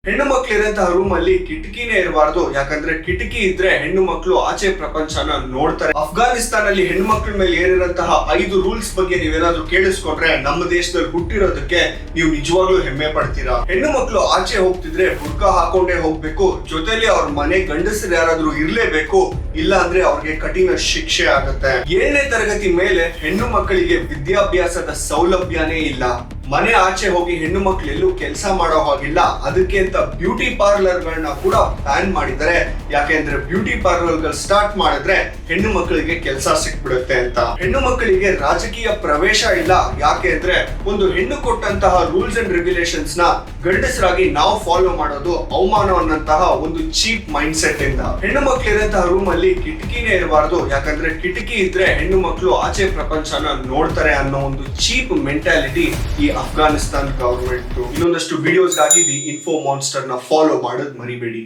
ಹೆಣ್ಣು ಮಕ್ಳಿರಂತಹ ರೂಮ್ ಅಲ್ಲಿ ಕಿಟಕಿನೇ ಇರಬಾರ್ದು. ಯಾಕಂದ್ರೆ ಕಿಟಕಿ ಇದ್ರೆ ಹೆಣ್ಣು ಮಕ್ಕಳು ಆಚೆ ಪ್ರಪಂಚನ ನೋಡ್ತಾರೆ. ಅಫ್ಘಾನಿಸ್ತಾನ್ ಅಲ್ಲಿ ಹೆಣ್ಣು ಮಕ್ಳ ಮೇಲೆ ಏನಿರಂತಹ 5 ರೂಲ್ಸ್ ಬಗ್ಗೆ ನೀವೇನಾದ್ರೂ ಕೇಳಿಸ್ಕೊಂಡ್ರೆ ನಮ್ಮ ದೇಶದಲ್ಲಿ ಹುಟ್ಟಿರೋದಕ್ಕೆ ನೀವು ನಿಜವಾಗ್ಲೂ ಹೆಮ್ಮೆ ಪಡ್ತೀರಾ. ಹೆಣ್ಣು ಮಕ್ಕಳು ಆಚೆ ಹೋಗ್ತಿದ್ರೆ ಬುರ್ಕಾ ಹಾಕೊಂಡೇ ಹೋಗ್ಬೇಕು, ಜೊತೆಲಿ ಅವ್ರ ಮನೆ ಗಂಡಸರು ಯಾರಾದ್ರೂ ಇರ್ಲೇಬೇಕು, ಇಲ್ಲ ಅಂದ್ರೆ ಅವ್ರಿಗೆ ಕಠಿಣ ಶಿಕ್ಷೆ ಆಗುತ್ತೆ. 7ನೇ ತರಗತಿ ಮೇಲೆ ಹೆಣ್ಣು ಮಕ್ಕಳಿಗೆ ವಿದ್ಯಾಭ್ಯಾಸದ ಸೌಲಭ್ಯನೇ ಇಲ್ಲ. ಮನೆ ಆಚೆ ಹೋಗಿ ಹೆಣ್ಣು ಮಕ್ಳು ಎಲ್ಲೂ ಕೆಲಸ ಮಾಡೋ ಹಾಗಿಲ್ಲ. ಅದಕ್ಕೆ ಅಂತ ಬ್ಯೂಟಿ ಪಾರ್ಲರ್ ಗಳನ್ನ ಕೂಡ ಬ್ಯಾನ್ ಮಾಡಿದ್ದಾರೆ. ಯಾಕೆಂದ್ರೆ ಬ್ಯೂಟಿ ಪಾರ್ಲರ್ ಗಳು ಸ್ಟಾರ್ಟ್ ಮಾಡಿದ್ರೆ ಹೆಣ್ಣು ಮಕ್ಕಳಿಗೆ ಕೆಲಸ ಸಿಕ್ಬಿಡುತ್ತೆ ಅಂತ. ಹೆಣ್ಣು ಮಕ್ಕಳಿಗೆ ರಾಜಕೀಯ ಪ್ರವೇಶ ಇಲ್ಲ. ಯಾಕೆ ಅಂದ್ರೆ ಒಂದು ಹೆಣ್ಣು ಕೊಟ್ಟಂತಹ ರೂಲ್ಸ್ ಅಂಡ್ ರೆಗ್ಯುಲೇಷನ್ಸ್ ನ ಗಂಡಸರಾಗಿ ನಾವು ಫಾಲೋ ಮಾಡೋದು ಅವಮಾನ ಅನ್ನಂತಹ ಒಂದು ಚೀಪ್ ಮೈಂಡ್ ಸೆಟ್ ಇಂದ. ಹೆಣ್ಣು ಮಕ್ಕಳಿರಂತಹ ರೂಮ್ ಅಲ್ಲಿ ಕಿಟಕಿನೇ ಇರಬಾರ್ದು. ಯಾಕಂದ್ರೆ ಕಿಟಕಿ ಇದ್ರೆ ಹೆಣ್ಣು ಮಕ್ಕಳು ಆಚೆ ಪ್ರಪಂಚನ ನೋಡ್ತಾರೆ ಅನ್ನೋ ಒಂದು ಚೀಪ್ ಮೆಂಟಾಲಿಟಿ ಈ ಅಫ್ಘಾನಿಸ್ತಾನ್ ಗವರ್ಮೆಂಟ್. ಇನ್ನೊಂದಷ್ಟು ವಿಡಿಯೋಸ್ ಆಗಿ ದಿ ಇನ್ಫೋ ಮಾನ್ಸ್ಟರ್ ನ ಫಾಲೋ ಮಾಡೋದು ಮರಿಬೇಡಿ.